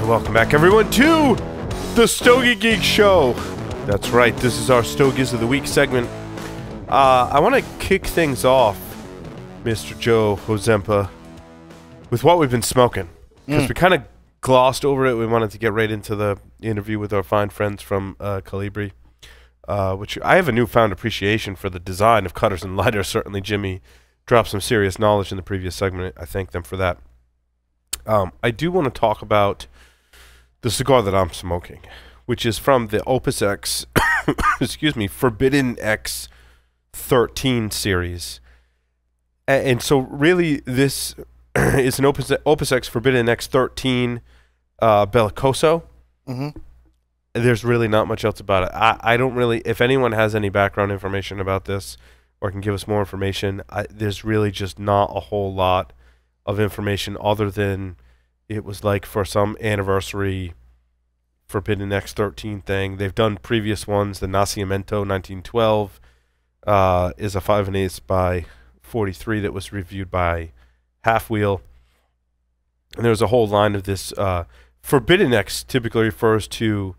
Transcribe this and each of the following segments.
Welcome back, everyone, to the Stogie Geeks Show. That's right, this is our Stogies of the Week segment. I want to kick things off, Mr. Joe Hozempa, with what we've been smoking. Because we kind of glossed over it. We wanted to get right into the interview with our fine friends from Calibri, which I have a newfound appreciation for the design of cutters and lighters. Certainly Jimmy dropped some serious knowledge in the previous segment. I thank them for that. I do want to talk about the cigar that I'm smoking, which is from the Opus X, excuse me, Forbidden X 13 series. And so really this is an Opus X Forbidden X 13 Bellicoso. There's really not much else about it. I don't really, if anyone has any background information about this or can give us more information, there's really just not a whole lot of information other than it was like for some anniversary Forbidden X 13 thing. They've done previous ones. The Nacimiento 1912 is a 5 1/8 by 43 that was reviewed by Half Wheel. And there's a whole line of this. Forbidden X typically refers to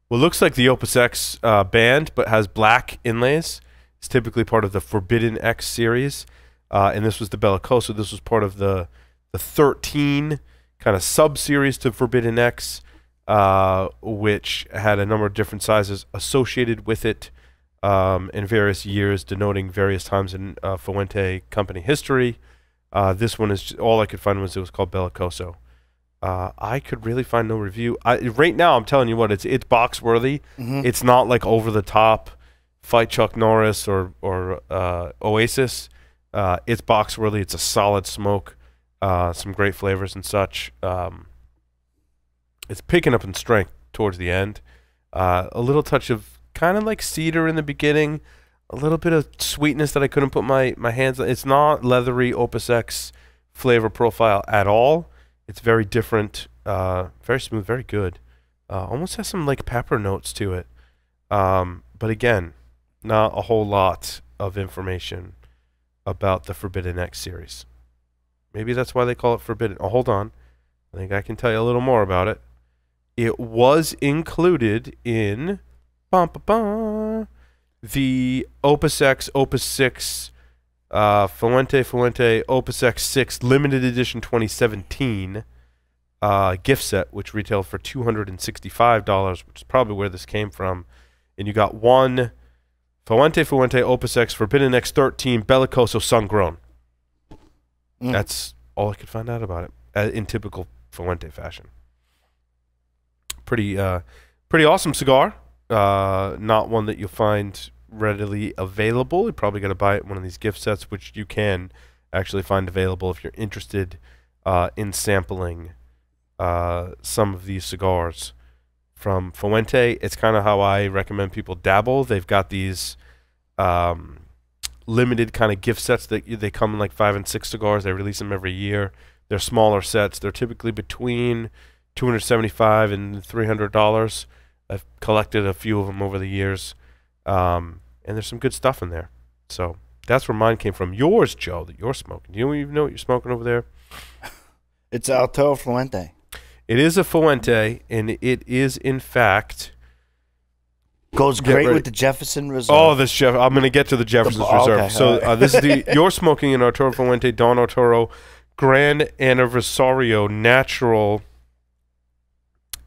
what looks like the Opus X band but has black inlays. It's typically part of the Forbidden X series. And this was the Bellicoso. This was part of the 13 kind of sub-series to Forbidden X, which had a number of different sizes associated with it in various years, denoting various times in Fuente company history. This one is all I could find was it was called Bellicoso. I could really find no review. Right now, I'm telling you what, it's box worthy. It's not like over the top fight Chuck Norris or Oasis. It's box worthy. It's a solid smoke. Some great flavors and such. It's picking up in strength towards the end. A little touch of kind of like cedar in the beginning. A little bit of sweetness that I couldn't put my hands on. It's not leathery Opus X flavor profile at all. It's very different. Very smooth, very good. Almost has some like pepper notes to it. But again, not a whole lot of information about the Forbidden X series. Maybe that's why they call it Forbidden. Oh, hold on. I think I can tell you a little more about it. It was included in the Opus X, Opus 6, Fuente, Opus X 6 Limited Edition 2017 gift set, which retailed for $265, which is probably where this came from. And you got one Fuente, Opus X, Forbidden X 13, Bellicoso Sun-Grown. That's all I could find out about it in typical Fuente fashion. Pretty awesome cigar. Not one that you'll find readily available. You probably got to buy it in one of these gift sets, which you can actually find available if you're interested in sampling some of these cigars from Fuente. It's kind of how I recommend people dabble. They've got these limited kind of gift sets that they come in like 5 and 6 cigars. They release them every year. They're smaller sets. They're typically between $275 and $300. I've collected a few of them over the years, and there's some good stuff in there. So that's where mine came from. Yours, Joe, that you're smoking. Do you even know what you're smoking over there? It's Arturo Fuente. It is a Fuente, and it is in fact goes great with the Jefferson Reserve. Oh, this I'm going to get to the Jefferson Reserve. Okay, so this is you're smoking an Arturo Fuente Don Arturo Grand Anniversario Natural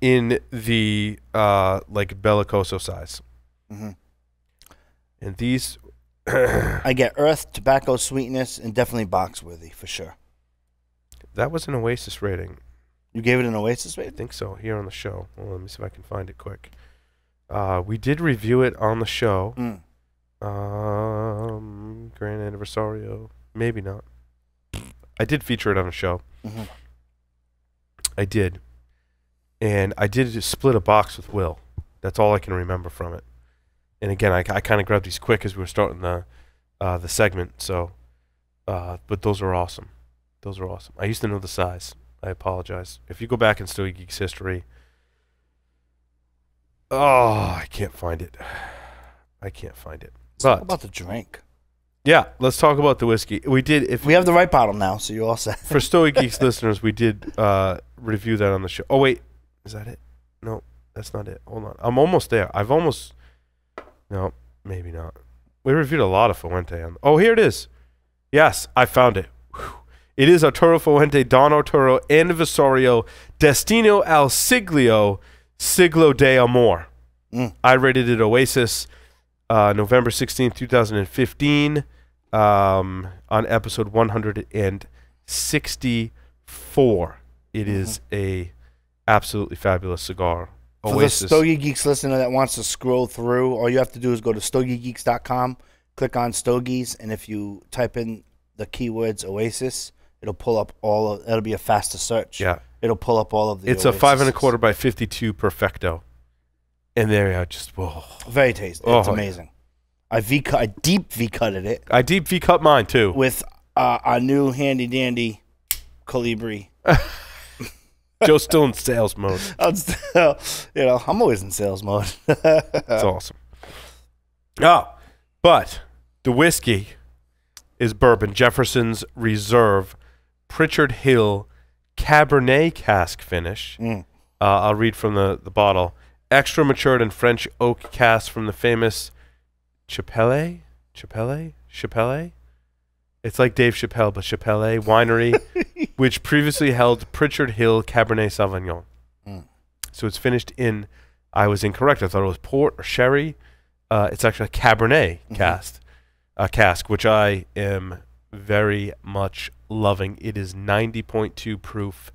in the like Bellicoso size. And these I get earth, tobacco, sweetness, and definitely box worthy for sure. That was an Oasis rating. You gave it an Oasis rating? I think so, here on the show. Well, let me see if I can find it quick. We did review it on the show. Grand Anniversario. Maybe not. I did feature it on a show. I did. And I did just split a box with Will. That's all I can remember from it. And again, I kind of grabbed these quick as we were starting the segment. So, but those are awesome. Those are awesome. I used to know the size. I apologize. If you go back in Stogie Geeks history, I can't find it. I can't find it. Let's talk about the drink. Yeah, let's talk about the whiskey. We did. If we have the right bottle now, so you all set. For Stogie Geeks listeners, we did review that on the show. Oh wait, Is that it? No, that's not it. Hold on. I'm almost there. No, maybe not. We reviewed a lot of Fuente. Oh, here it is. Yes, I found it. Whew. It is Arturo Fuente, Don Arturo, Anniversario, Destino al Siglo, Siglo de Amor. I rated it Oasis, November 16th, 2015, on episode 164. It is a absolutely fabulous cigar. For Oasis. the Stogie Geeks listener that wants to scroll through, all you have to do is go to stogiegeeks.com, click on Stogies, and if you type in the keywords Oasis, it'll pull up it'll be a faster search. Yeah. It'll pull up all of the It's Oasis. a 5 1/4 by 52 Perfecto. And there you are, just, whoa. Very tasty. It's amazing. I deep V-cutted it. I deep V-cut mine, too. With our new handy-dandy Colibri. Joe's still in sales mode. I'm still, I'm always in sales mode. That's awesome. Oh, but the whiskey is bourbon. Jefferson's Reserve, Pritchard Hill, Cabernet cask finish. I'll read from the bottle. Extra matured and French oak cask from the famous Chappelle? It's like Dave Chappelle, but Chappelle Winery, which previously held Pritchard Hill Cabernet Sauvignon. So it's finished in, I was incorrect. I thought it was port or sherry. It's actually a Cabernet cask, which I am very much loving. It is 90.2 proof,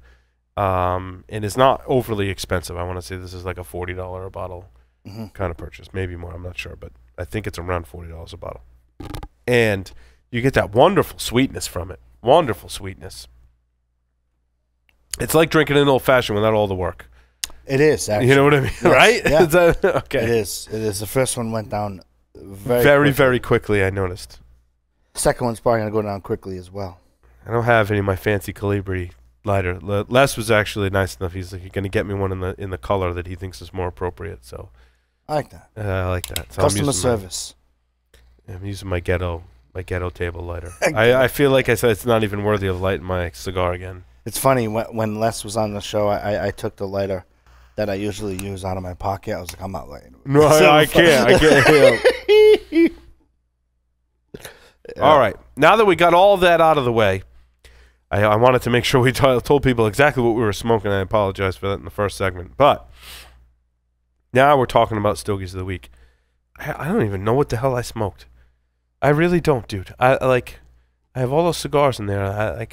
and it's not overly expensive. I want to say this is like a $40 a bottle kind of purchase. Maybe more, I'm not sure, but I think it's around $40 a bottle. And you get that wonderful sweetness from it. Wonderful sweetness. It's like drinking an old-fashioned without all the work. It is, actually. You know what I mean? Yes. Right? Yeah. Okay. It is. The first one went down very quickly, I noticed. Second one's probably going to go down quickly as well. I don't have any of my fancy Colibri lighter. Les was actually nice enough. He's like, you're going to get me one in the color that he thinks is more appropriate. So I like that. I like that. So Customer service. I'm using my ghetto table lighter. I feel like I said it's not even worthy of lighting my cigar again. It's funny, when Les was on the show, I took the lighter that I usually use out of my pocket. I was like, I'm not lighting it. No, I can't. All right. Now that we got all that out of the way, I wanted to make sure we told people exactly what we were smoking. I apologize for that in the first segment. But now we're talking about Stogies of the Week. I don't even know what the hell I smoked. I really don't, dude. I have all those cigars in there. I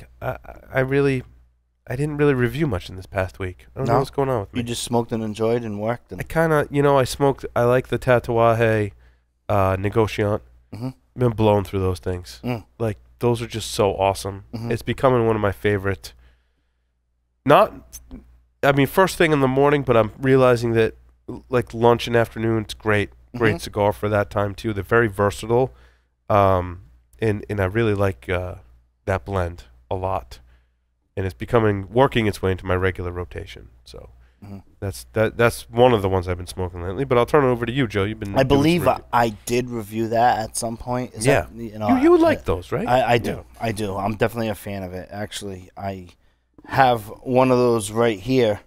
didn't really review much in this past week. I don't know what's going on with me. You just smoked and enjoyed and worked? I kind of, I like the Tatuaje Negociant. Been blown through those things. Like, those are just so awesome. It's becoming one of my favorite. First thing in the morning, but I'm realizing that, like, lunch and afternoon, it's great cigar for that time, too. They're very versatile. And I really like that blend a lot. And it's working its way into my regular rotation. So that's one of the ones I've been smoking lately. But I'll turn it over to you, Joe. I believe I did review that at some point. You would like those, right? I do. Yeah. I do. I'm definitely a fan of it. Actually, I have one of those right here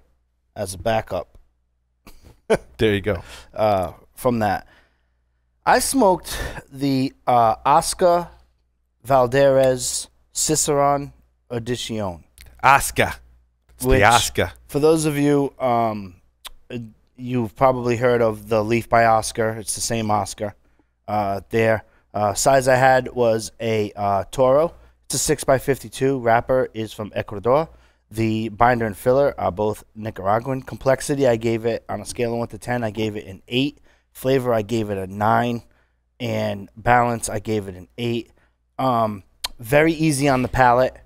as a backup. There you go. From that, I smoked the Oscar Valladares Cicerone Edition. Oscar. The Oscar. For those of you, you've probably heard of the Leaf by Oscar. It's the same Oscar there. Size I had was a Toro. It's a 6x52. Wrapper is from Ecuador. The binder and filler are both Nicaraguan. Complexity, I gave it, on a scale of 1 to 10, I gave it an 8. Flavor, I gave it a 9. And balance, I gave it an 8. Very easy on the palate.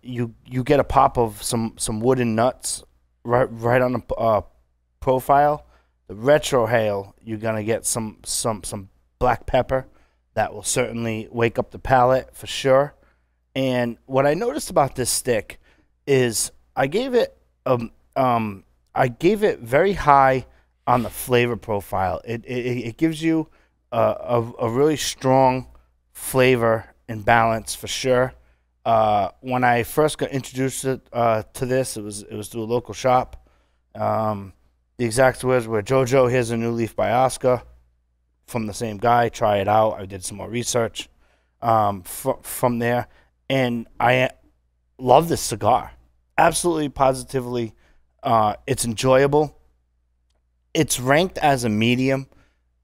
You get a pop of some wooden nuts right on the profile. The retrohale, you're gonna get some black pepper that will certainly wake up the palate for sure. And what I noticed about this stick is I gave it very high on the flavor profile. It gives you a really strong flavor and balance for sure. When I first got introduced to this, it was through a local shop. The exact words were, Jojo, here's a new leaf by Oscar from the same guy. Try it out. I did some more research from there, and I love this cigar. Absolutely, positively. It's enjoyable. It's ranked as a medium.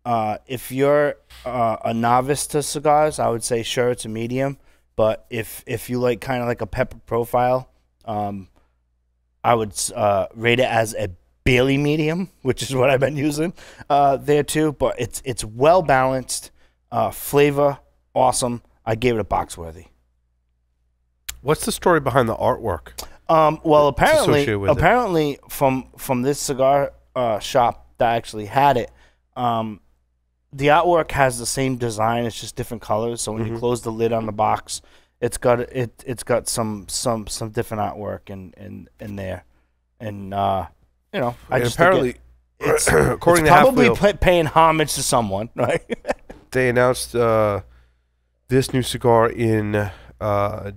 If you're a novice to cigars, I would say sure it's a medium. But if you like kind of like a pepper profile, I would rate it as a barely medium, which is what I've been using there too. But it's well balanced, flavor awesome. I gave it a box worthy. What's the story behind the artwork? Well, apparently from this cigar shop that actually had it, the artwork has the same design. It's just different colors. So when you close the lid on the box, it's got some different artwork in there, and you know, I just apparently, it's according to probably Halfwheel, paying homage to someone, right? they announced this new cigar in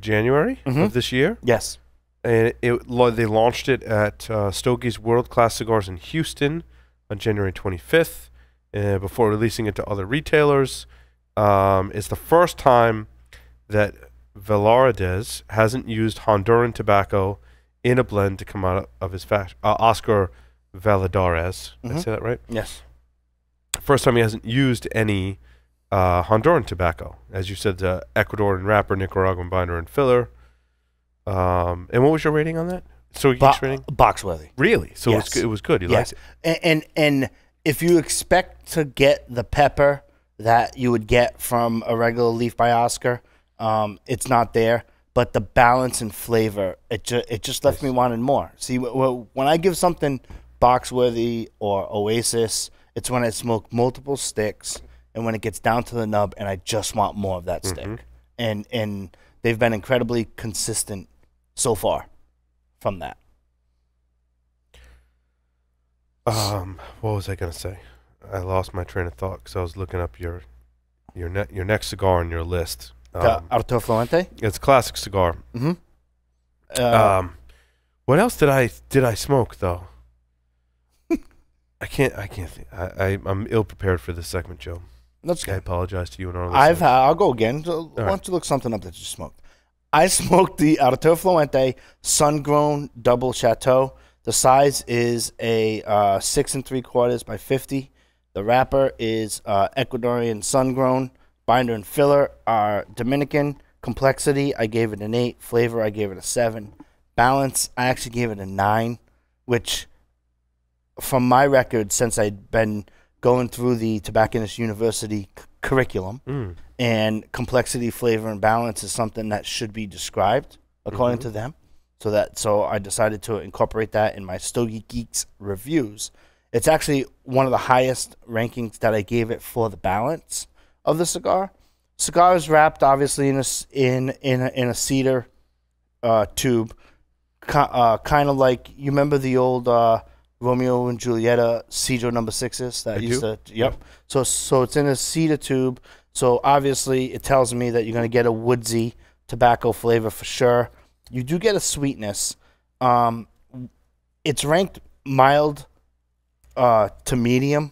January of this year. Yes. And they launched it at Stogie's World Class Cigars in Houston on January 25th, before releasing it to other retailers. It's the first time that Valladares hasn't used Honduran tobacco in a blend to come out of his Oscar Valladares. Did I say that right? Yes. First time he hasn't used any Honduran tobacco. As you said, the Ecuadorian wrapper, Nicaraguan binder, and filler. And what was your rating on that? So rating? Box worthy. Really? So yes. it was good. You liked it. And if you expect to get the pepper that you would get from a regular leaf by Oscar, it's not there. But the balance and flavor, it just left me wanting more. See, when I give something box worthy or Oasis, it's when I smoke multiple sticks and when it gets down to the nub and I just want more of that stick. And they've been incredibly consistent so far from that. What was I gonna say? I lost my train of thought because I was looking up your next cigar on your list. Arturo Fuente. It's a classic cigar. What else did I smoke though? I can't think. I'm ill prepared for this segment, Joe. That's good. I apologize to you and our listeners. I'll go again. Why don't you look something up that you smoked? I smoked the Arturo Fuente Sun-Grown Double Chateau. The size is a 6 3/4 by 50. The wrapper is Ecuadorian Sun-Grown. Binder and filler are Dominican. Complexity, I gave it an 8. Flavor, I gave it a 7. Balance, I actually gave it a 9, which, from my record, since I'd been going through the Tobacconist University curriculum, and complexity, flavor, and balance is something that should be described according to them. So I decided to incorporate that in my Stogie Geeks reviews. It's actually one of the highest rankings that I gave it for the balance of the cigar. Cigar is wrapped obviously in a cedar tube, kind of like, you remember the old Romeo and Julieta Cedro number 6s that used to. Yep. So it's in a cedar tube. So obviously it tells me that you're gonna get a woodsy tobacco flavor for sure. You do get a sweetness. It's ranked mild to medium.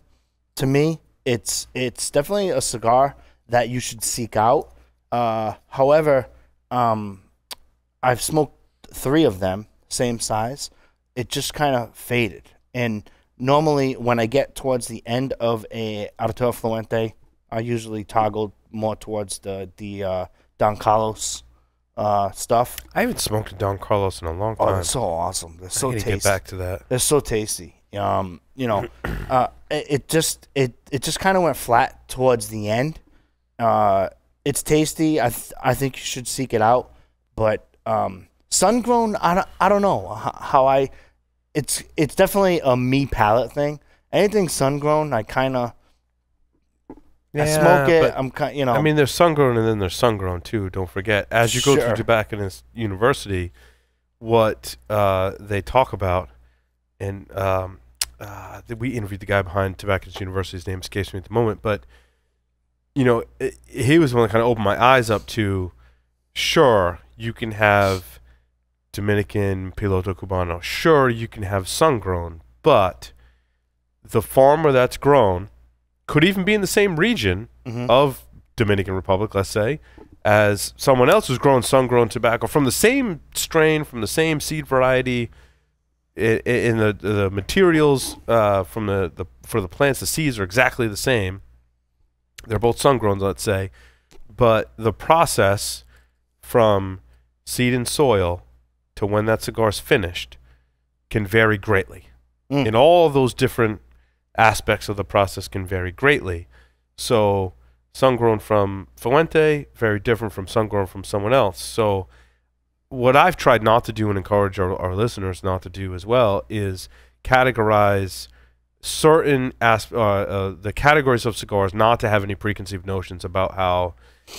To me, it's definitely a cigar that you should seek out. However, I've smoked 3 of them, same size. It just kind of faded. And normally when I get towards the end of a Arturo Fuente, I usually toggle more towards the Don Carlos stuff. I haven't smoked a Don Carlos in a long time. Oh, they're so awesome. They're so tasty. Get back to that. They're so tasty. It just kind of went flat towards the end. It's tasty. I think you should seek it out. But sun-grown, I don't know how it's definitely a me palate thing. Anything sun-grown, I kind of. I smoke it. I'm kind, I mean, there's sun-grown and then there's sun-grown too. Don't forget, as you go through Tobacconist University, what they talk about, and we interviewed the guy behind Tobacconist University. His name escapes me at the moment, but he was the one that kind of opened my eyes up to. Sure, you can have Dominican Piloto Cubano. Sure, you can have sun-grown, but the farmer that's grown could even be in the same region of Dominican Republic, let's say, as someone else who's growing sun-grown tobacco from the same strain, from the same seed variety, in the materials for the plants. The seeds are exactly the same. They're both sun-grown, let's say, but the process from seed and soil to when that cigar is finished can vary greatly. And all of those different aspects of the process can vary greatly. So sun-grown from Fuente, very different from sun-grown from someone else. So what I've tried not to do and encourage our listeners not to do as well is categorize certain the categories of cigars, not to have any preconceived notions about how,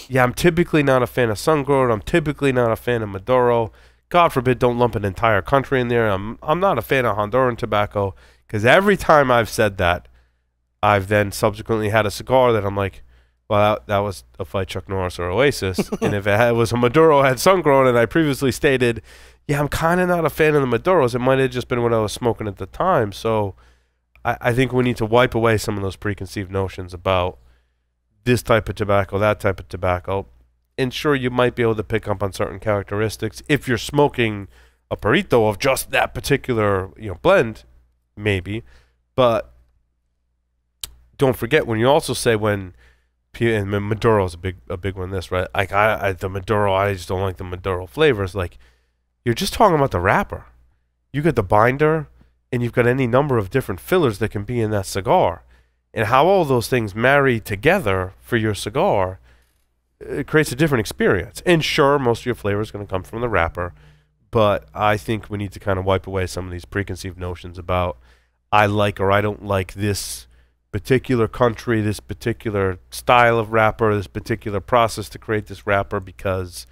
yeah, I'm typically not a fan of sun-grown, I'm typically not a fan of Maduro. God forbid, don't lump an entire country in there. I'm not a fan of Honduran tobacco, because every time I've said that, I've then subsequently had a cigar that I'm like, well, that was a fight Chuck Norris or Oasis. And if it was a Maduro had sun-grown, and I previously stated, yeah, I'm kind of not a fan of the Maduros, it might have just been what I was smoking at the time. So I think we need to wipe away some of those preconceived notions about this type of tobacco, that type of tobacco. And sure, you might be able to pick up on certain characteristics if you're smoking a Perito of just that particular blend, maybe. But don't forget, when you also say when, and Maduro is a big one. This right, like the Maduro, I just don't like the Maduro flavors. Like, you're just talking about the wrapper. You got the binder, and you've got any number of different fillers that can be in that cigar, and how all those things marry together for your cigar, it creates a different experience. And sure, most of your flavor is going to come from the wrapper, but I think we need to kind of wipe away some of these preconceived notions about I like or I don't like this particular country, this particular style of wrapper, this particular process to create this wrapper, because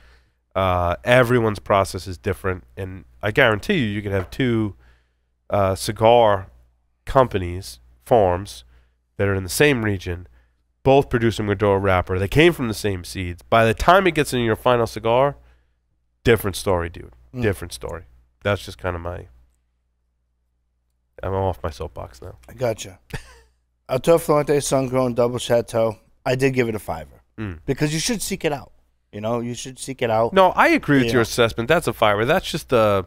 everyone's process is different. And I guarantee you can have two cigar companies, farms, that are in the same region, both producing Maduro wrapper. They came from the same seeds. By the time it gets into your final cigar, different story, dude. Different story. That's just kind of I'm off my soapbox now. I gotcha. Arturo Fuente sun-grown double chateau. I did give it a 5 because you should seek it out. You should seek it out. No, I agree with your assessment. That's a 5. That's just a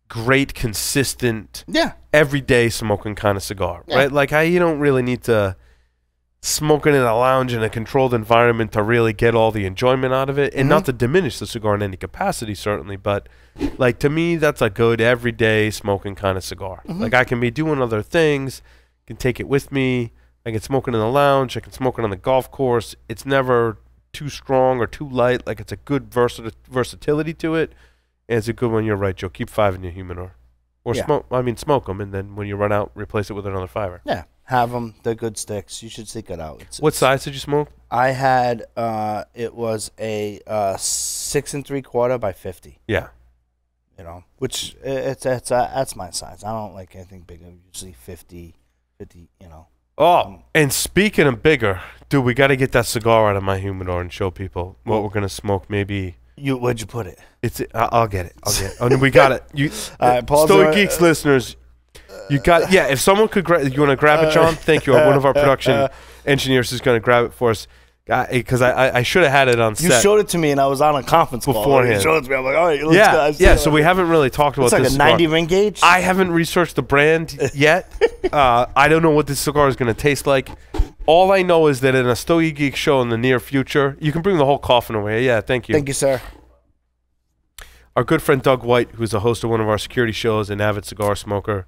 great, consistent, everyday smoking kind of cigar, right? Like, you don't really need to smoke it in a lounge in a controlled environment to really get all the enjoyment out of it, and not to diminish the cigar in any capacity, certainly, but like, to me, that's a good everyday smoking kind of cigar. Like, I can be doing other things, can take it with me, I can smoke it in the lounge, I can smoke it on the golf course. It's never too strong or too light. Like, it's a good versatility to it, and it's a good one. You're right, Joe. Keep 5 in your humidor, or smoke them, and then when you run out, replace it with another 5. Yeah, have them. They're good sticks. You should seek it out. What size did you smoke? I had it was a 6 3/4 by 50. Yeah, which that's my size. I don't like anything bigger. Usually 50. Oh, and speaking of bigger, dude, we got to get that cigar out of my humidor and show people what we're gonna smoke. Maybe where'd you put it? I'll get it. Oh, no, we got it. You, Stogie Geeks listeners, you got. Yeah, if someone could, you want to grab it, John? Thank you. One of our production engineers is gonna grab it for us. Because I should have had it on set. You showed it to me, and I was on a conference call beforehand. You showed it to me. I'm like, all right, let's go. So we haven't really talked about this. It's like a 90 ring gauge. I haven't researched the brand yet. I don't know what this cigar is going to taste like. All I know is that in a Stogie Geek show in the near future, you can bring the whole coffin away. Yeah, thank you. Thank you, sir. Our good friend Doug White, who's a host of one of our security shows, an avid cigar smoker,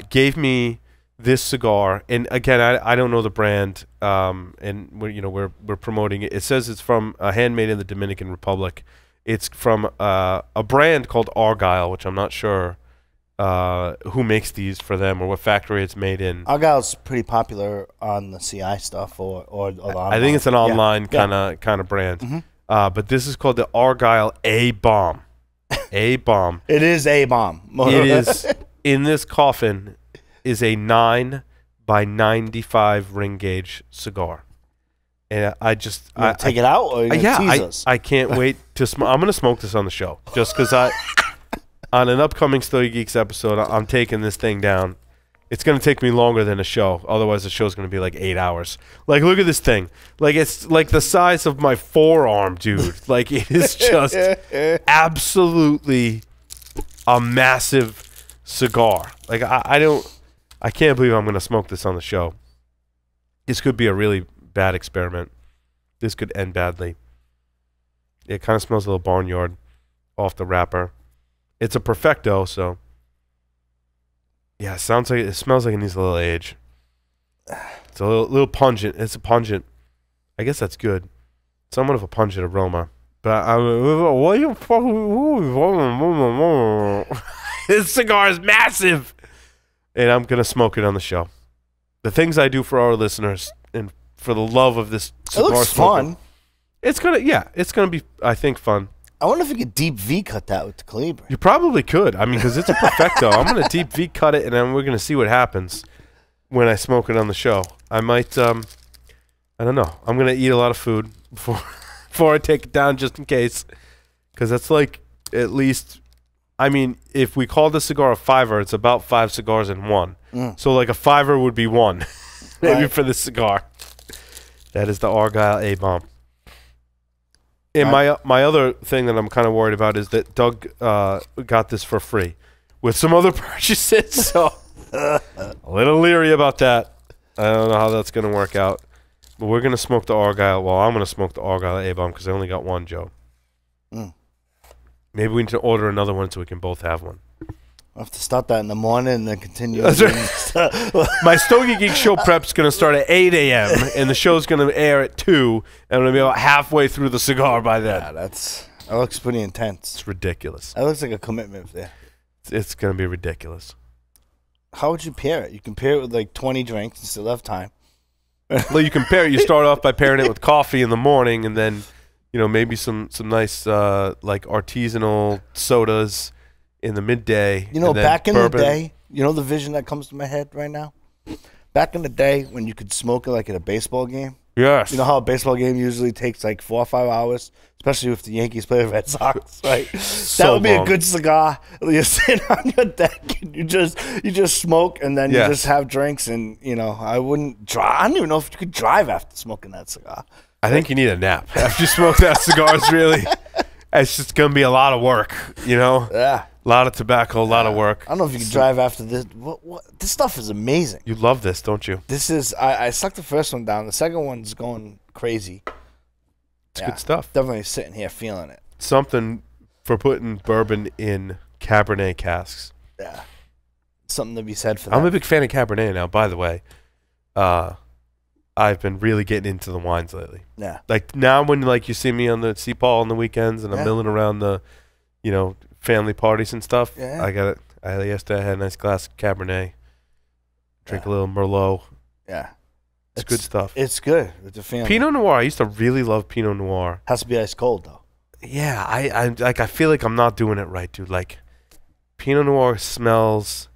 gave me this cigar, and again, I don't know the brand, and we're promoting it. It says it's from handmade in the Dominican Republic. It's from a brand called Argyle, which I'm not sure who makes these for them or what factory it's made in. Argyle's pretty popular on the CI stuff or I think it's an online kind of brand. But this is called the Argyle A-Bomb. A-Bomb. It is A-Bomb. It is in this coffin. Is a 9 by 95 ring gauge cigar, and I just take it out or tease us? I can't wait to smoke. I'm gonna smoke this on the show just because on an upcoming Stogie Geeks episode, I'm taking this thing down. It's going to take me longer than a show. Otherwise, the show's going to be like 8 hours. Like, look at this thing. Like, it's like the size of my forearm, dude. Like, it is just absolutely a massive cigar. Like, I can't believe I'm going to smoke this on the show. This could be a really bad experiment. This could end badly. It kind of smells a little barnyard off the wrapper. It's a Perfecto, so... Yeah, it smells like it needs a little age. It's a little pungent. It's a pungent. I guess that's good. Somewhat of a pungent aroma. But what you fucking? This cigar is massive, and I'm gonna smoke it on the show. The things I do for our listeners and for the love of this cigar. It looks fun. It's gonna be, I think, fun. I wonder if you could deep V cut that with the Calibre. You probably could. I mean, because it's a Perfecto. I'm going to deep V cut it, and then we're going to see what happens when I smoke it on the show. I might, I don't know. I'm going to eat a lot of food before I take it down just in case. Because that's like at least, I mean, if we call this cigar a fiver, it's about 5 cigars in one. So like a fiver would be one, maybe for this cigar. That is the Argyle A-Bomb. And my other thing that I'm kind of worried about is that Doug got this for free with some other purchases, so a little leery about that. I don't know how that's going to work out. But we're going to smoke the Argyle. Well, I'm going to smoke the Argyle A-Bomb because I only got one, Joe. Maybe we need to order another one so we can both have one. I'll have to start that in the morning and then continue. My Stogie Geek show prep's going to start at 8 a.m. and the show's going to air at 2, and I'm going to be about halfway through the cigar by then. Yeah, that looks pretty intense. It's ridiculous. That looks like a commitment there. It's going to be ridiculous. How would you pair it? You can pair it with like 20 drinks and still have time. Well, you can pair it. You start off by pairing it with coffee in the morning, and then, you know, maybe some nice like artisanal sodas in the midday. You know, back in the day, you know the vision that comes to my head right now? Back in the day when you could smoke it like at a baseball game. Yes. You know how a baseball game usually takes like 4 or 5 hours, especially if the Yankees play the Red Sox, right? So that would be long. a good cigar. You're sitting on your deck and you just smoke and then you just have drinks, and you know, I wouldn't drive. I don't even know if you could drive after smoking that cigar. I think you need a nap after you smoke that cigar. It's just gonna be a lot of work, you know. Yeah. A lot of tobacco, a lot of work. I don't know if you can drive after this. This stuff is amazing. You love this, don't you? This is. I sucked the first one down. The second one's going crazy. It's good stuff. Definitely sitting here feeling it. Something for putting bourbon in Cabernet casks. Yeah. Something to be said for that. I'm a big fan of Cabernet now, by the way. I've been really getting into the wines lately. Yeah. Like now when like you see me on the Sea Paul on the weekends and I'm milling around the, you know, family parties and stuff. Yeah. I got it. Yesterday I had a nice glass of Cabernet. Drink a little Merlot. Yeah. It's good stuff. It's good with the family. Pinot Noir. I used to really love Pinot Noir. Has to be ice cold though. Yeah, I feel like I'm not doing it right, dude. Like Pinot Noir smells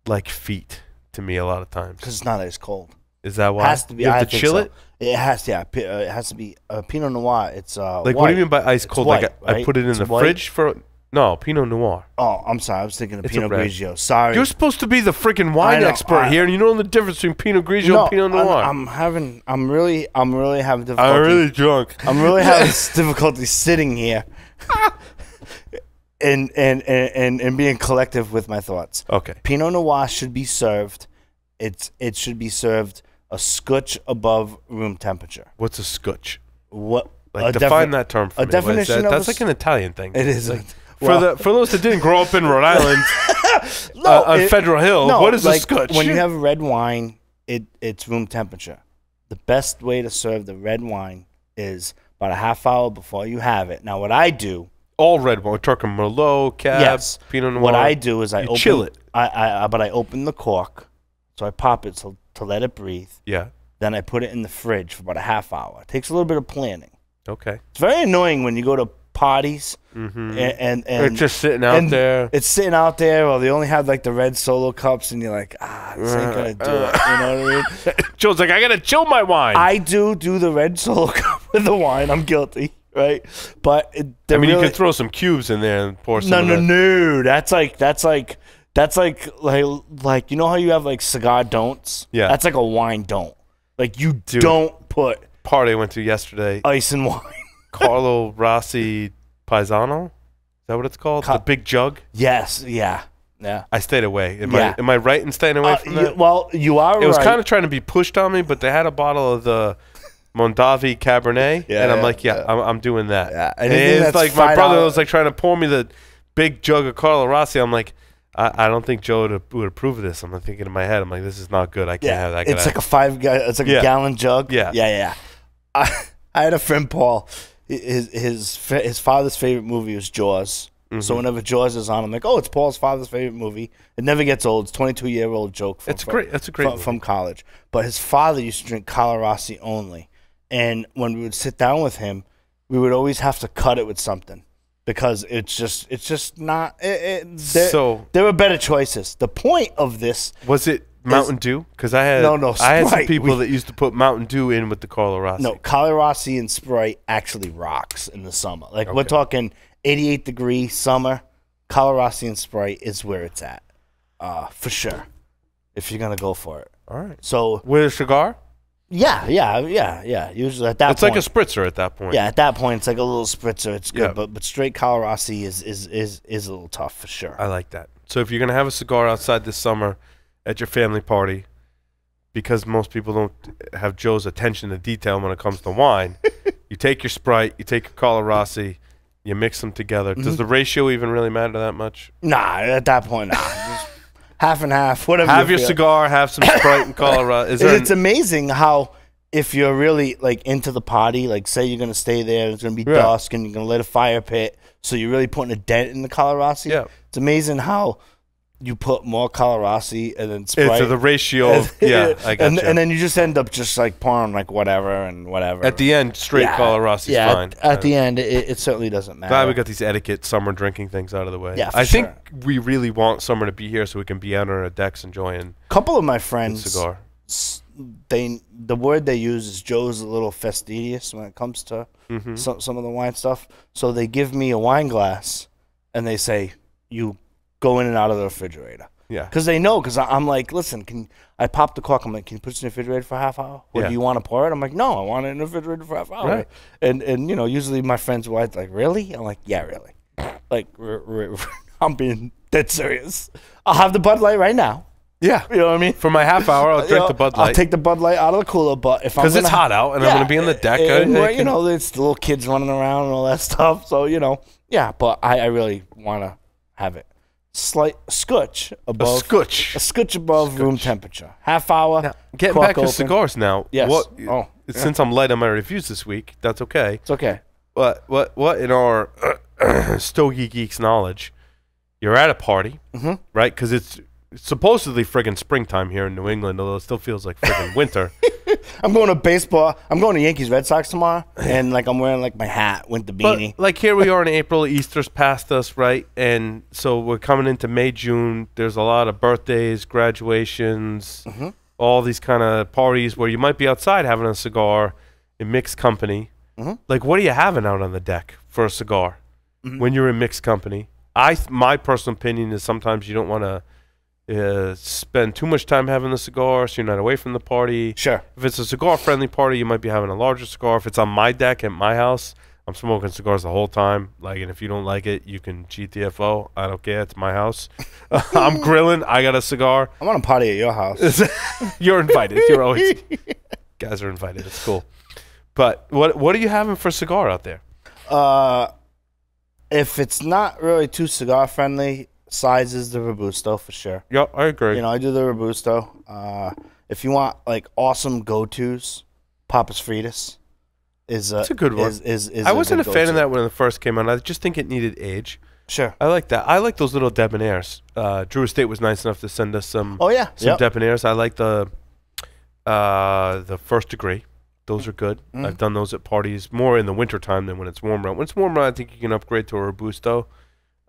like feet to me a lot of times. Because it's not ice cold. Is that why? It has to be. You have to chill it? It has to. Yeah, it has to be Pinot Noir. It's like white. what do you mean by ice cold? White, like right? I put it in the fridge for Pinot Noir. Oh, I'm sorry. I was thinking of It's Pinot a red. Grigio. Sorry. You're supposed to be the freaking wine expert here, and you know the difference between Pinot Grigio and Pinot Noir. I'm really having difficulty. I'm really drunk. I'm really having difficulty sitting here and being collective with my thoughts. Okay. Pinot Noir should be served. It should be served a scotch above room temperature. What's a scotch? What? Like define that term for me. Definition of that's like an Italian thing. It is. Like, for those that didn't grow up in Rhode Island on Federal Hill, what is a scotch? When you have red wine, it's room temperature. The best way to serve the red wine is about a half hour before you have it. Now, what I do, all red wine, we're talking Merlot, Cab, Pinot Noir. What I do is I chill it. But I open the cork, so I pop it to let it breathe. Yeah. Then I put it in the fridge for about a half hour. It takes a little bit of planning. Okay. It's very annoying when you go to parties and it's just sitting out there. It's sitting out there, or they only have like the red Solo cups, and you're like, this ain't gonna do it. You know what I mean? Joe's like, I gotta chill my wine. I do the red Solo cup with the wine. I'm guilty. right? But I mean, you could throw some cubes in there and pour some. No. That's like you know how you have like cigar don'ts? Yeah. That's like a wine don't. Like you don't put party I went to yesterday. Ice and wine. Carlo Rossi Paisano. Is that what it's called? The big jug? Yes, yeah. I stayed away. Am I right in staying away from that? Well, you are right. It was kind of trying to be pushed on me, but they had a bottle of the Mondavi Cabernet, and I'm like, I'm doing that. Yeah. And it's like my brother was like trying to pour me the big jug of Carlo Rossi. I'm like, I don't think Joe would approve of this. I'm thinking in my head, I'm like, this is not good. I can't have that. It's like a gallon jug. Yeah. I had a friend, Paul. His father's favorite movie was Jaws. Mm-hmm. So whenever Jaws is on, I'm like, oh, it's Paul's father's favorite movie. It never gets old. It's a 22-year-old joke. That's a great from college. But his father used to drink Carlo Rossi only. And when we would sit down with him, we would always have to cut it with something because it's just not. There were better choices. The point of this was it Mountain Dew? Because I had some people that used to put Mountain Dew in with the Carlo Rossi. No, Carlo Rossi and Sprite actually rocks in the summer. Like we're talking 88-degree summer. Carlo Rossi and Sprite is where it's at, for sure. If you're gonna go for it. All right. So with a cigar. Yeah. Usually at that point. It's like a spritzer at that point. Yeah, at that point it's like a little spritzer. It's good, but straight Carlo Rossi is a little tough for sure. I like that. So if you're gonna have a cigar outside this summer at your family party, because most people don't have Joe's attention to detail when it comes to wine, you take your Sprite, you take your Carlo Rossi, you mix them together. Mm-hmm. Does the ratio even really matter that much? Nah, at that point, nah. Just half and half, whatever. Have your cigar, have some Sprite and Carlo Rossi. It's amazing how if you're really like into the party, like say you're gonna stay there, it's gonna be dusk, and you're gonna light a fire pit, so you're really putting a dent in the Carlo Rossi. Yeah, it's amazing how you put more Carlo Rossi and then Sprite. It's the ratio. I got you. And then you just end up just like pouring like whatever. At the end, straight Carlo Rossi's fine. At the end, it certainly doesn't matter. Glad we got these etiquette summer drinking things out of the way. Yeah, I think we really want summer to be here so we can be out on our decks enjoying. A couple of my friends, cigar. The word they use is Joe's a little fastidious when it comes to some of the wine stuff. So they give me a wine glass and they say, you go in and out of the refrigerator. Yeah. Because they know, because I'm like, listen, I pop the cork. I'm like, can you put this in the refrigerator for a half hour? Or do you want to pour it? I'm like, no, I want it in the refrigerator for a half hour. Right. And you know, usually my friends were like, really? I'm like, yeah, really. Like, I'm being dead serious. I'll have the Bud Light right now. Yeah. You know what I mean? For my half hour, I'll drink the Bud Light. I'll take the Bud Light out of the cooler, but if I'm because it's hot out and I'm going to be on the deck. You know, it's the little kids running around and all that stuff. So, you know, but I really want to have it. Slight scotch above room temperature. Half hour. Now, getting back to cigars now. Yes. Since I'm light on my reviews this week, that's okay. It's okay. What in our Stogie Geeks knowledge, you're at a party, right? Because it's supposedly friggin' springtime here in New England, although it still feels like friggin' winter. I'm going to baseball. I'm going to Yankees Red Sox tomorrow, and like I'm wearing like my hat, winter beanie. But, like here we are in April, Easter's past us, right? And so we're coming into May, June. There's a lot of birthdays, graduations, all these kind of parties where you might be outside having a cigar in mixed company. Like, what are you having out on the deck for a cigar when you're in mixed company? My personal opinion is sometimes you don't want to spend too much time having the cigar, so you're not away from the party. Sure. If it's a cigar-friendly party, you might be having a larger cigar. If it's on my deck at my house, I'm smoking cigars the whole time. Like, and if you don't like it, you can GTFO. I don't care. It's my house. I'm grilling. I got a cigar. I'm on a party at your house. You're invited. You're always guys are invited. It's cool. But what are you having for cigar out there? If it's not really too cigar-friendly, size is the Robusto for sure. Yep, I agree. You know, I do the Robusto. If you want like awesome go-tos, Papas Fritas is it's a good one. I wasn't a fan of that when it first came out. I just think it needed age. Sure. I like that. I like those little debonaires. Drew Estate was nice enough to send us some. Oh yeah, some debonaires. I like the First Degree. Those are good. I've done those at parties more in the wintertime than when it's warmer. When it's warmer, I think you can upgrade to a Robusto.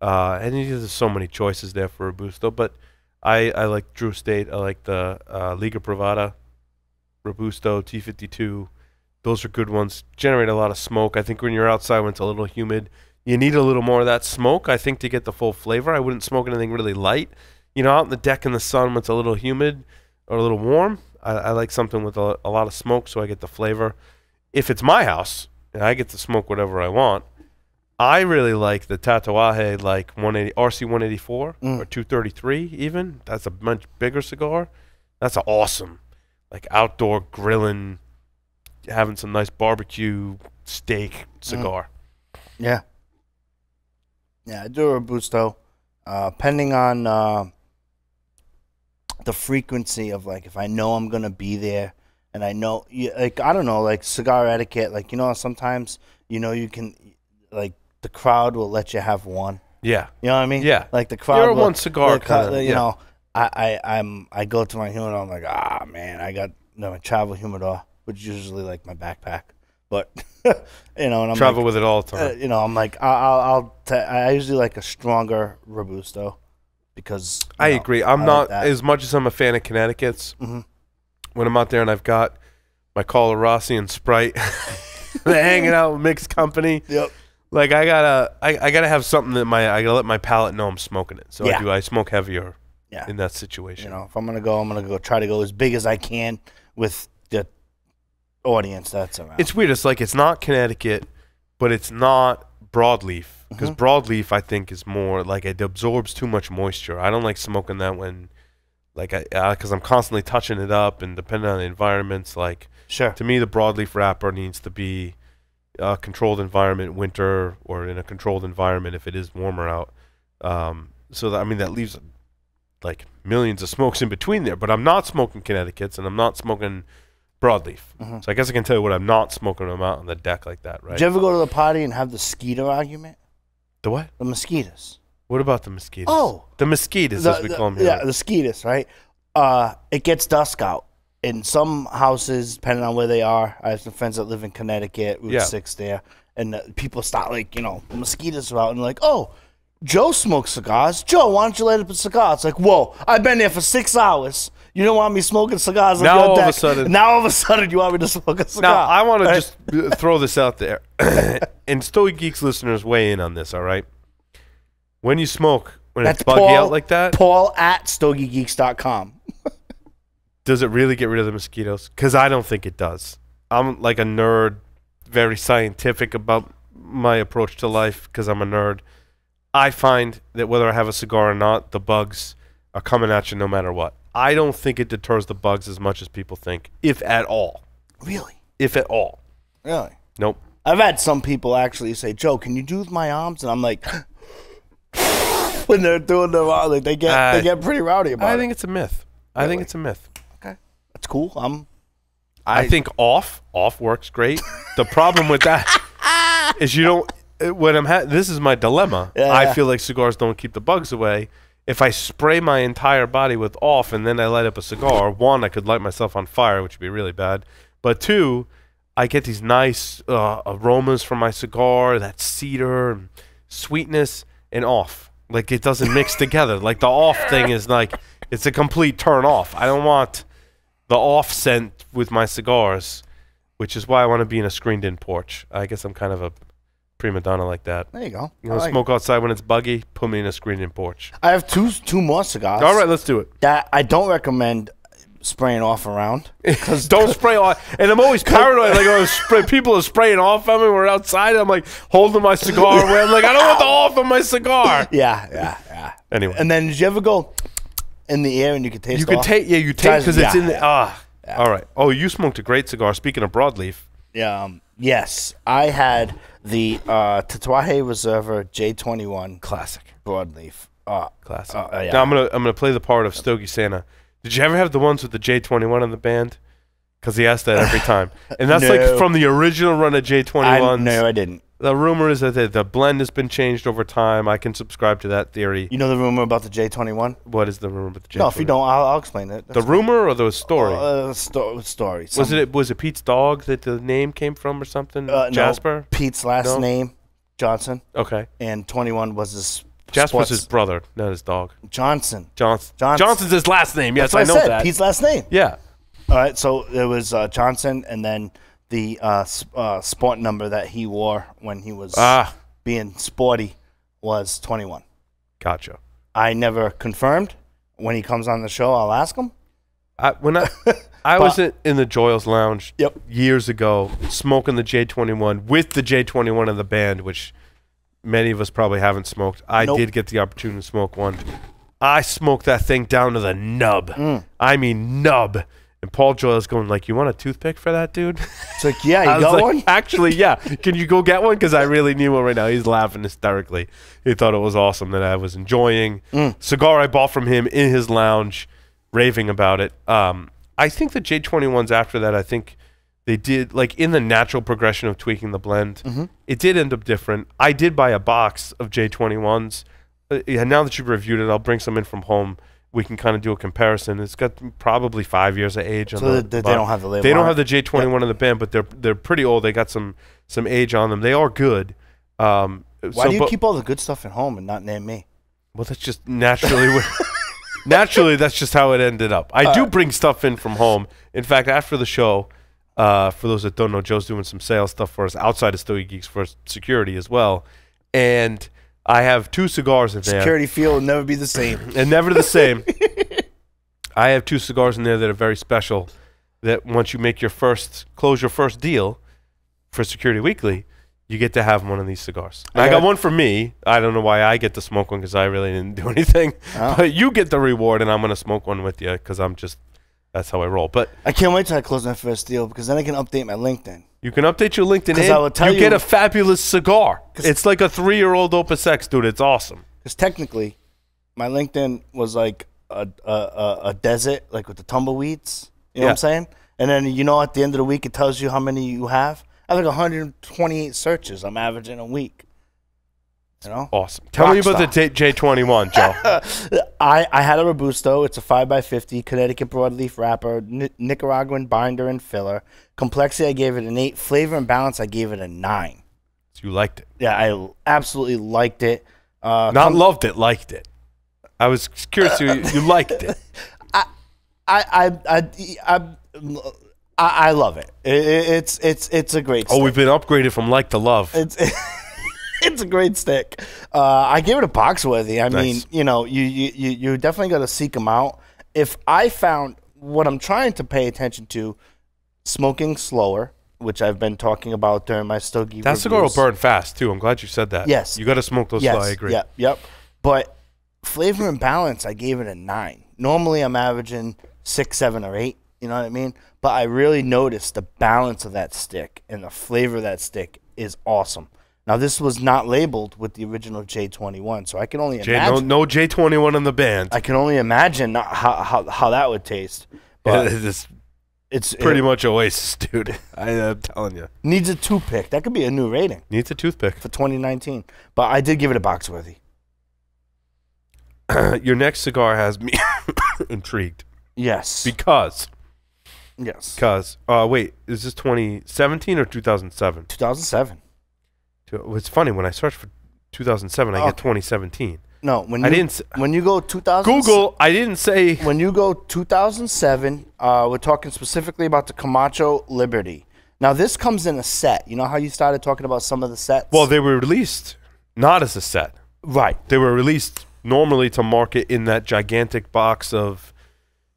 And there's so many choices there for Robusto, but I like Drew Estate. I like the Liga Privada, Robusto, T52. Those are good ones. Generate a lot of smoke. I think when you're outside when it's a little humid, you need a little more of that smoke, I think, to get the full flavor. I wouldn't smoke anything really light. Out on the deck in the sun when it's a little humid or a little warm, I like something with a lot of smoke so I get the flavor. If it's my house and I get to smoke whatever I want, I really like the Tatuaje, like 180 RC 184 or 233 even. That's a much bigger cigar. That's an awesome, like outdoor grilling, having some nice barbecue steak cigar. Yeah. Yeah, I do a Robusto. Depending on the frequency of, like, if I know I'm going to be there and I know, like, I don't know, like cigar etiquette, like, sometimes, you can, like, the crowd will let you have one. Yeah. You know what I mean? Yeah. Like the crowd You're will, one cigar kind of, you know, I go to my humidor, I'm like, man, I got my travel humidor, which is usually like my backpack. But and I'm travel like, with it all the time. I'm like, I usually like a stronger Robusto because I agree. I'm not like as much as I'm a fan of Connecticut's. Mm-hmm. When I'm out there and I've got my Carlo Rossi and Sprite, hanging out with mixed company. Yep. Like I gotta have something that I gotta let my palate know I'm smoking it. So Yeah. I smoke heavier. In that situation. If I'm gonna go try to go as big as I can with the audience that's around. It's weird. It's like it's not Connecticut, but it's not broadleaf. Because broadleaf, I think, is more like it absorbs too much moisture. I don't like smoking that when, like, because I'm constantly touching it up, and depending on the environments, like, sure. To me, the broadleaf wrapper needs to be a controlled environment, winter, or in a controlled environment if it is warmer out. So that, that leaves like millions of smokes in between there. But I'm not smoking Connecticut's, and I'm not smoking broadleaf. So I guess I can tell you what I'm not smoking when I'm out on the deck like that, right? Did you ever go to the party and have the skeeter argument? The what? The mosquitoes. What about the mosquitoes? Oh. The mosquitoes, as we call them here. Yeah, the mosquitoes, right? It gets dusk out. In some houses, depending on where they are, I have some friends that live in Connecticut, Route 6 there, and people start, like, the mosquitoes are out, and like, oh, Joe smokes cigars. Joe, why don't you light up a cigar? It's like, whoa, I've been there for 6 hours. You don't want me smoking cigars on now your all deck. Of a sudden, now all of a sudden you want me to smoke a cigar. Now, I want to just throw this out there. And Stogie Geeks listeners weigh in on this, all right? When you smoke, when it's buggy out like that. Paul at StogieGeeks.com. Does it really get rid of the mosquitoes? Because I don't think it does. I'm like a nerd, very scientific about my approach to life because I'm a nerd. I find that whether I have a cigar or not, the bugs are coming at you no matter what. I don't think it deters the bugs as much as people think, if at all. Really? If at all. Really? Nope. I've had some people actually say, Joe, can you do with my arms? And I'm like, when they're doing their arms, like, they get pretty rowdy about it. I think it's a myth. Really? I think it's a myth. Okay. That's cool. I think off works great. The problem with that is you don't. When this is my dilemma. Yeah, I feel like cigars don't keep the bugs away. If I spray my entire body with off and then I light up a cigar, one, I could light myself on fire, which would be really bad. But two, I get these nice aromas from my cigar, that cedar, and sweetness, and off. Like, it doesn't mix together. Like, the off thing is like, it's a complete turn off. I don't want the off scent with my cigars, which is why I want to be in a screened-in porch. I guess I'm kind of a prima donna like that. There you go. You want to smoke outside when it's buggy? Put me in a screened-in porch. I have two more cigars. All right, let's do it. That I don't recommend spraying off around. Don't spray off. And I'm always paranoid. Like, people are spraying off on me. We're outside. I'm like holding my cigar away. I'm like, I don't want the off on my cigar. Yeah. Anyway. And then did you ever go in the air and you could taste? You could take. Yeah, you taste because it's in the. Yeah. All right. Oh, you smoked a great cigar. Speaking of broadleaf. Yeah. Yes, I had the Tatuaje Reserva J21 Classic broadleaf. Classic. Yeah. Now I'm gonna play the part of Stogie Santa. Did you ever have the ones with the J21 on the band? Because he asked that every time, and that's like from the original run of J21s. No, I didn't. The rumor is that the blend has been changed over time. I can subscribe to that theory. You know the rumor about the J21? What is the rumor about the J21? No, if you don't, I'll explain it. The rumor or the story? Story. Was it Pete's dog that the name came from or something? Jasper? No, Pete's last name, Johnson. Okay. And 21 was his Jasper's his brother, not his dog. Johnson. Johnson's his last name. Yes, That's what I know said. that. Pete's last name. Yeah. All right, so it was Johnson, and then the sport number that he wore when he was being sporty was 21. Gotcha. I never confirmed. When he comes on the show, I'll ask him. I was in the Joyles Lounge years ago, smoking the J21 with the J21 in the band, which many of us probably haven't smoked. I did get the opportunity to smoke one. I smoked that thing down to the nub. I mean nub. And Paul Joyle's going like, "You want a toothpick for that, dude?" It's like, yeah, you got one? Actually, yeah. Can you go get one? Because I really need one right now. He's laughing hysterically. He thought it was awesome that I was enjoying. Cigar I bought from him in his lounge, raving about it. I think the J21s after that, I think they did, like in the natural progression of tweaking the blend, it did end up different. I did buy a box of J21s. Now that you've reviewed it, I'll bring some in from home. We can kind of do a comparison. It's got probably 5 years of age on so they don't have the label. They don't have the J21 in the band, but they're pretty old. They got some age on them. They are good. Why do you keep all the good stuff at home and not name me? Well, that's just naturally. Naturally, that's just how it ended up. I do bring stuff in from home. In fact, after the show, for those that don't know, Joe's doing some sales stuff for us outside of Stogie Geeks for security as well, and I have 2 cigars in there. Security feel will never be the same. And never the same. I have 2 cigars in there that are very special, that once you make close your first deal for Security Weekly, you get to have one of these cigars. I got one for me. I don't know why I get to smoke one because I really didn't do anything. But you get the reward, and I'm going to smoke one with you because that's how I roll. But I can't wait till I close my first deal because then I can update my LinkedIn. You can update your LinkedIn. You get a fabulous cigar. It's like a 3-year-old Opus X, dude. It's awesome. Because technically, my LinkedIn was like a desert, like with the tumbleweeds. You know what I'm saying? And then, at the end of the week, it tells you how many you have. I have like 128 searches I'm averaging a week. Awesome. Tell me about the J21, Joe. I had a Robusto. It's a 5x50 Connecticut broadleaf wrapper, Nicaraguan binder and filler. Complexity, I gave it an 8. Flavor and balance, I gave it a 9. So you liked it? Yeah, I absolutely liked it. Not loved it, liked it. I was curious. You liked it. I love it. It's a great stick. We've been upgraded from like to love. It's a great stick. I gave it a box worthy. I mean, you definitely got to seek them out. If I found what I'm trying to pay attention to, smoking slower, which I've been talking about during my Stogie That cigar will burn fast, too. I'm glad you said that. Yes. You got to smoke those slow. I agree. Yep. But flavor and balance, I gave it a 9. Normally, I'm averaging 6, 7, or 8. You know what I mean? But I really noticed the balance of that stick and the flavor of that stick is awesome. Now, this was not labeled with the original J21, so I can only imagine. No J21 in the band. I can only imagine how that would taste. But it's pretty much Oasis, dude. I'm telling you. Needs a toothpick. That could be a new rating. Needs a toothpick. For 2019. But I did give it a box worthy. Your next cigar has me intrigued. Yes. Because. Yes. Because. Wait, is this 2017 or 2007? 2007. It's funny, when I search for 2007, I get 2017. No, when you go 2000. Google, I didn't say. When you go 2007, we're talking specifically about the Camacho Liberty. Now, this comes in a set. You know how you started talking about some of the sets? Well, they were released not as a set. Right. They were released normally to market in that gigantic box of.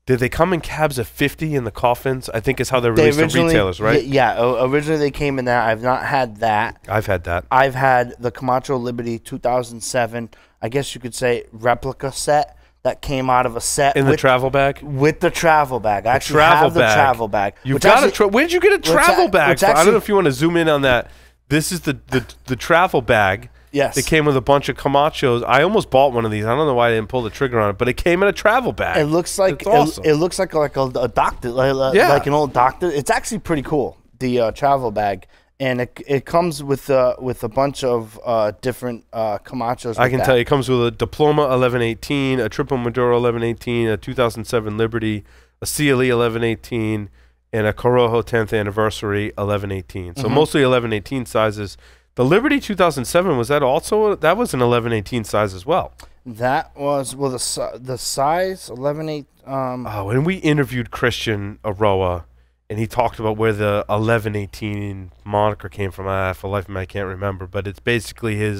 Did they come in cabs of 50 in the coffins? I think is how they're released to retailers, right? Yeah, originally they came in that. I've not had that. I've had that. I've had the Camacho Liberty 2007, I guess you could say, replica set that came out of a set. In the travel bag? With the travel bag. I actually have the travel bag. You've got where did you get a travel bag? I don't know if you want to zoom in on that. This is the travel bag. Yes. It came with a bunch of Camachos. I almost bought one of these. I don't know why I didn't pull the trigger on it, but it came in a travel bag. It looks like awesome. It looks like a doctor, like an old doctor. It's actually pretty cool. The travel bag, and it comes with a bunch of different Camachos. I can tell you, it comes with a Diploma 1118, a Triple Maduro 1118, a 2007 Liberty, a CLE 1118, and a Corojo 10th Anniversary 1118. So mostly 1118 sizes. The Liberty 2007, was that also, that was an 1118 size as well? That was, well, the size, 11.8. When we interviewed Christian Aroa, and he talked about where the 1118 moniker came from. For the life of me, I can't remember, but it's basically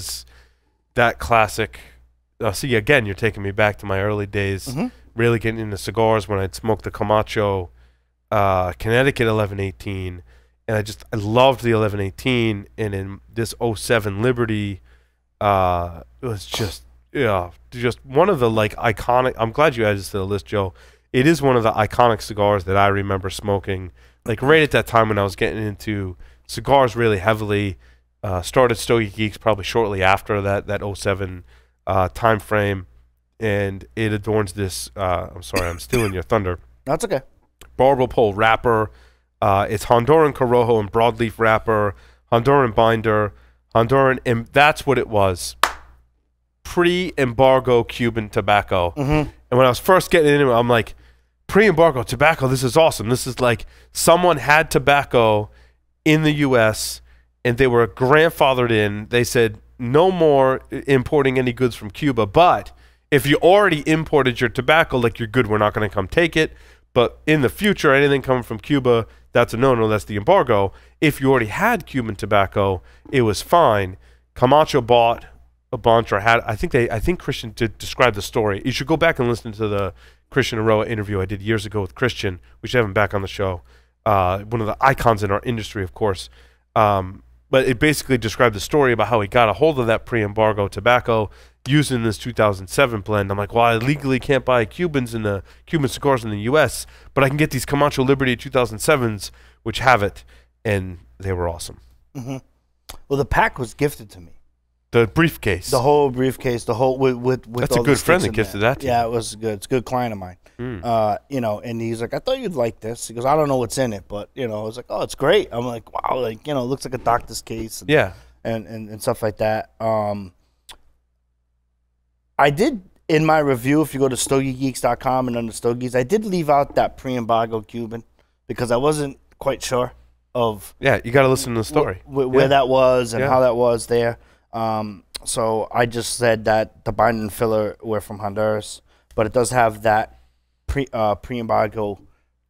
that classic. See, again, you're taking me back to my early days, really getting into cigars when I'd smoked the Camacho Connecticut 1118, and I loved the 1118, and in this '07 Liberty, it was just one of the like iconic. I'm glad you added this to the list, Joe. It is one of the iconic cigars that I remember smoking, like right at that time when I was getting into cigars really heavily. Started Stogie Geeks probably shortly after that '07 time frame, and it adorns this. I'm sorry, I'm stealing your thunder. That's okay. Barbell pole wrapper. It's Honduran Corojo and broadleaf wrapper, Honduran binder, Honduran, and that's what it was. Pre-embargo Cuban tobacco. And when I was first getting into it, I'm like, pre-embargo tobacco, this is awesome. This is like someone had tobacco in the U.S. and they were grandfathered in. They said no more importing any goods from Cuba, but if you already imported your tobacco, like you're good, we're not going to come take it. But in the future, anything coming from Cuba, that's a no-no. That's the embargo. If you already had Cuban tobacco, it was fine. Camacho bought a bunch, or had. I think Christian did describe the story. You should go back and listen to the Christian Aroa interview I did years ago with Christian. We should have him back on the show. One of the icons in our industry, of course. But it basically described the story about how he got a hold of that pre-embargo tobacco using this 2007 blend. I'm like, well, I legally can't buy Cuban cigars in the U.S., but I can get these Camacho Liberty 2007s, which have it, and they were awesome. Well, the pack was gifted to me. The briefcase. The whole briefcase, the whole with That's all a good the friend that in gifted there. that to you. Yeah, it was good. It's a good client of mine. And he's like, I thought you'd like this. He goes, I don't know what's in it, but I was like, oh, it's great. I'm like, wow, like it looks like a doctor's case. And stuff like that. I did in my review, if you go to StogieGeeks.com and under Stogies, I did leave out that pre-embargo Cuban because I wasn't quite sure of. Yeah, you got to listen to the story. Where that was and how that was there. So I just said that the binder and filler were from Honduras, but it does have that pre-embargo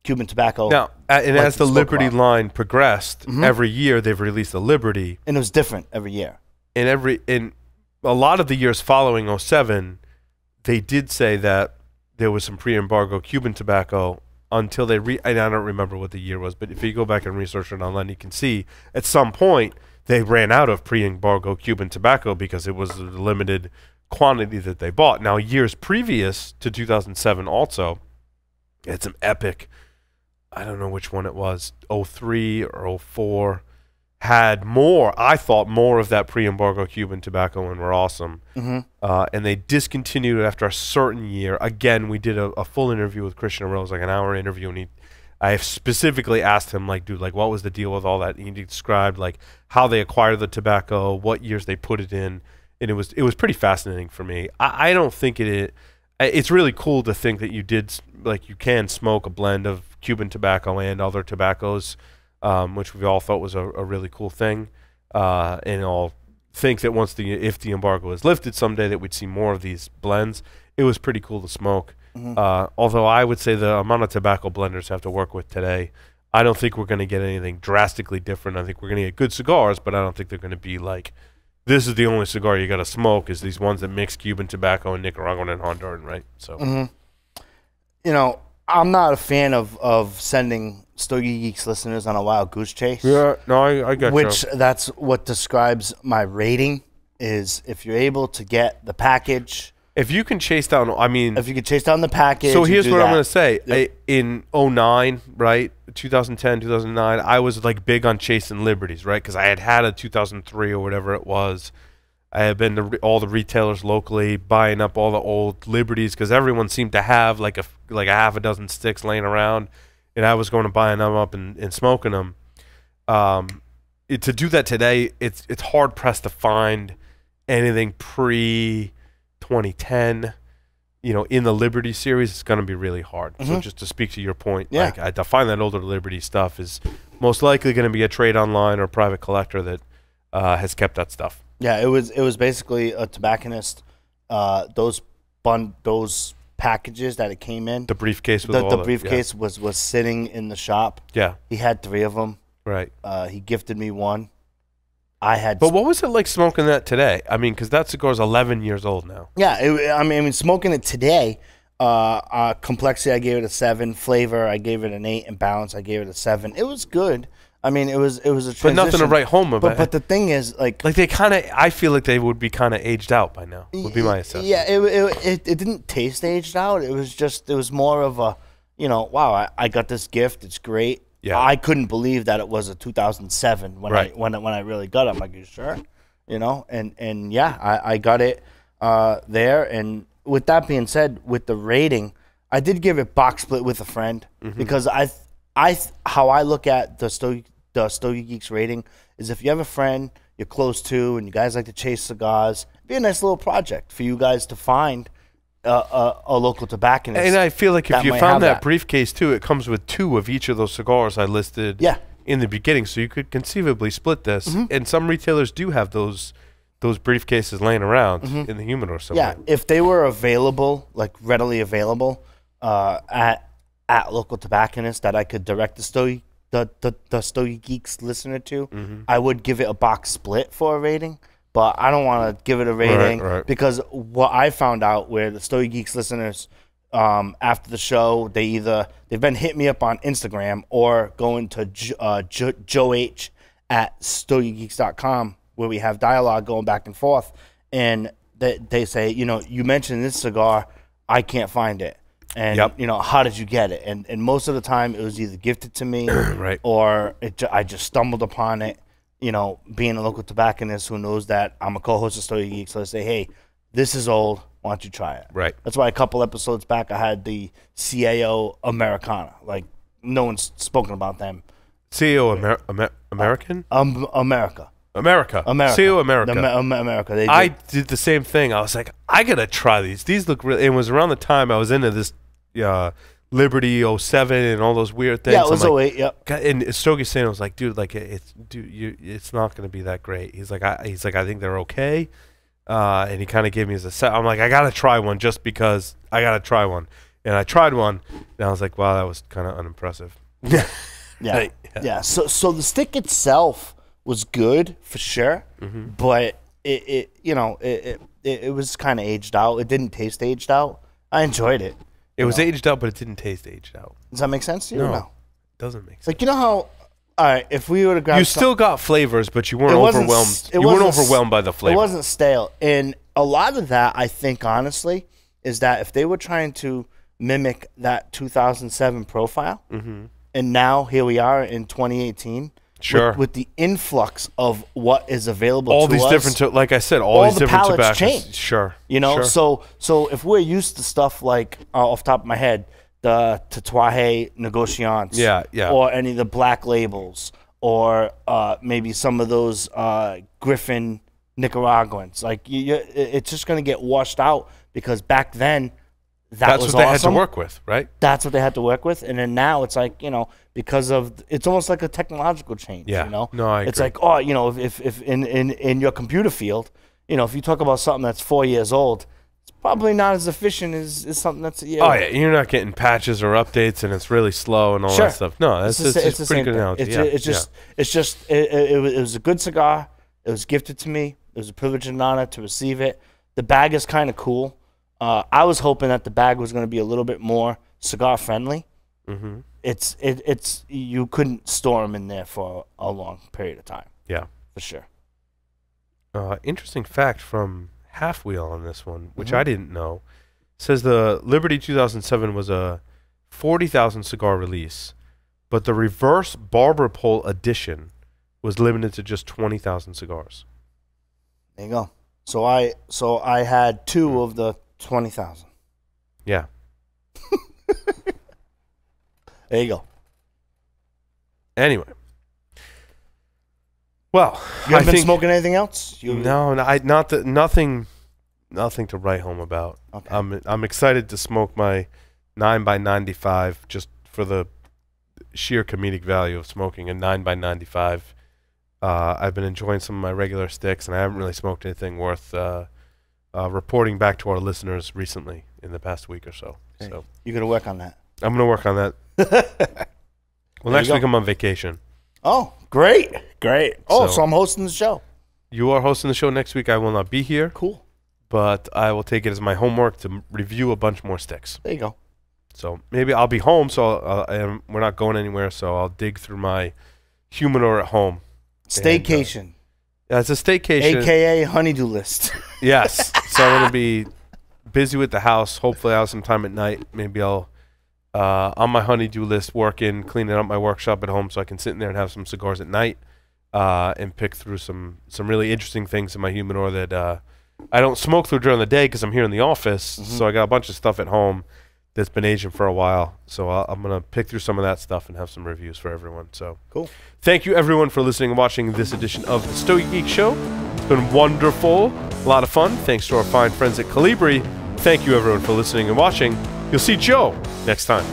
Cuban tobacco. Now, and as the Liberty line progressed, every year they've released a Liberty, and it was different every year. In a lot of the years following '07, they did say that there was some pre-embargo Cuban tobacco until and I don't remember what the year was, but if you go back and research it online, you can see at some point they ran out of pre-embargo Cuban tobacco because it was a limited quantity that they bought. Now, years previous to 2007 also, it's an epic, I don't know which one it was, 03 or 04, had more, I thought, more of that pre-embargo Cuban tobacco and were awesome. And they discontinued it after a certain year. Again, we did a full interview with Christian Rose, like an hour interview, and I specifically asked him, like, dude, like, what was the deal with all that? And he described, like, how they acquired the tobacco, what years they put it in, and it was pretty fascinating for me. I don't think it's really cool to think that you can smoke a blend of Cuban tobacco and other tobaccos, which we all thought was a really cool thing. And I'll think that if the embargo is lifted someday, that we'd see more of these blends. It was pretty cool to smoke. Although I would say the amount of tobacco blenders have to work with today, I don't think we're going to get anything drastically different. I think we're going to get good cigars, but I don't think they're going to be like, this is the only cigar you got to smoke, is these ones that mix Cuban tobacco and Nicaraguan and Honduran, right? So, I'm not a fan of sending Stogie Geeks listeners on a wild goose chase. Yeah, no, I got which you. That's what describes my rating, is if you're able to get the package. If you can chase down, if you can chase down the package. So here's what I'm going to say. In 09, right, 2010, 2009, I was like big on chasing Liberties, right? Because I had a 2003 or whatever it was. I had been to all the retailers locally, buying up all the old Liberties because everyone seemed to have like a half a dozen sticks laying around, and I was going to buying them up and smoking them. To do that today, it's hard pressed to find anything pre 2010, in the Liberty series. It's going to be really hard. So just to speak to your point, like to find that older Liberty stuff is most likely going to be a trade online or a private collector that has kept that stuff. Yeah, it was basically a tobacconist. Those packages that it came in. The briefcase with The briefcase was sitting in the shop. Yeah. He had 3 of them. Right. He gifted me one. I had. But what was it like smoking that today? I mean, because that cigar is 11 years old now. Yeah, I mean, smoking it today. Complexity, I gave it a 7. Flavor, I gave it an 8. And balance, I gave it a 7. It was good. I mean, it was a transition. But nothing to write home about. But the thing is, like they kind of, I feel like they would be kind of aged out by now. Would be my assessment. Yeah, it didn't taste aged out. It was more of a, wow, I got this gift. It's great. Yeah. I couldn't believe that it was a 2007 when I really got it. I'm like, you sure? And yeah, I got it there. And with that being said, with the rating, I did give it box split with a friend because how I look at the Stogie Geeks rating is if you have a friend you're close to and you guys like to chase cigars, it'd be a nice little project for you guys to find a local tobacconist. And I feel like if you found that briefcase too, it comes with 2 of each of those cigars I listed in the beginning, so you could conceivably split this. And some retailers do have those briefcases laying around in the humidor somewhere. Yeah, if they were available, like readily available at local tobacconists that I could direct the Stogie Geeks listener to, I would give it a box split for a rating. But I don't want to give it a rating because what I found out where the Stogie Geeks listeners, after the show, they've been hitting me up on Instagram or going to Joe H at StogieGeeks.com where we have dialogue going back and forth, and they say, you mentioned this cigar, I can't find it. And, how did you get it? And most of the time, it was either gifted to me or I just stumbled upon it. Being a local tobacconist who knows that I'm a co-host of Stogie Geeks, so I say, hey, this is old. Why don't you try it? Right. That's why a couple episodes back, I had the CAO Americana. Like, no one's spoken about them. CAO American? America. America. CAO America. America. I did the same thing. I was like, I got to try these. These look really... It was around the time I was into this... Liberty 07 and all those weird things. Yeah, it was 08. Yep. And Stogie saying, I was like, dude, it's not going to be that great. He's like, I think they're okay. And he kind of gave me as a set. I'm like, I got to try one just because I got to try one. And I tried one, and I was like, wow, that was kind of unimpressive. Yeah. So the stick itself was good for sure, but it was kind of aged out. It didn't taste aged out. I enjoyed it. It was aged out, but it didn't taste aged out. Does that make sense to you? No, it doesn't make sense. Like, how, all right, if we would have grabbed... You still got flavors, but you weren't overwhelmed. You weren't overwhelmed by the flavor. It wasn't stale. And a lot of that, I think, honestly, is that if they were trying to mimic that 2007 profile, and now here we are in 2018... Sure. With the influx of what is available to us. All these different, like I said, all these the different palates tobaccos. change. Sure. Sure. So if we're used to stuff like, off the top of my head, the Tatuaje Negociants. Or any of the black labels. Or maybe some of those Griffin Nicaraguans. Like, it's just going to get washed out because back then, that's what they had to work with, right? That's what they had to work with. And then now it's like, because of, it's almost like a technological change, No, I agree. It's like, if in your computer field, if you talk about something that's 4 years old, it's probably not as efficient as something that's a year old. You're not getting patches or updates and it's really slow and all that stuff. No, it's a pretty good analogy. It was a good cigar. It was gifted to me. It was a privilege and honor to receive it. The bag is kind of cool. I was hoping that the bag was going to be a little bit more cigar friendly. It's you couldn't store them in there for a long period of time. Yeah, for sure. Interesting fact from Half Wheel on this one, which I didn't know, says the Liberty 2007 was a 40,000 cigar release, but the reverse barber pole edition was limited to just 20,000 cigars. There you go. So I had 2 of the 20,000. Yeah. There you go. Anyway. Well, you haven't been smoking anything else? Nothing to write home about. Okay. I'm excited to smoke my 9x95 just for the sheer comedic value of smoking a 9x95. I've been enjoying some of my regular sticks, and I haven't really smoked anything worth reporting back to our listeners recently. in the past week or so. Okay. So You're going to work on that. I'm going to work on that. Well, next week I'm on vacation. Oh, great. Great. Oh, So- so I'm hosting the show. You are hosting the show next week. I will not be here, Cool. but I will take it as my homework to review a bunch more sticks. There you go. So maybe I'll be home, so we're not going anywhere, so I'll dig through my humidor at home. Staycation. Yeah, it's a staycation. AKA honeydew list. Yes. So I'm going to be busy with the house. Hopefully I'll have some time at night. Maybe I'll, on my honeydew list, working, cleaning up my workshop at home so I can sit in there and have some cigars at night and pick through some really interesting things in my humidor that I don't smoke through during the day because I'm here in the office. So I got a bunch of stuff at home that's been aging for a while. So I'm going to pick through some of that stuff and have some reviews for everyone. So Cool. Thank you, everyone, for listening and watching this edition of the Stogie Geek Show. It's been wonderful. A lot of fun. Thanks to our fine friends at Calibri. Thank you, everyone, for listening and watching. You'll see Joe next time.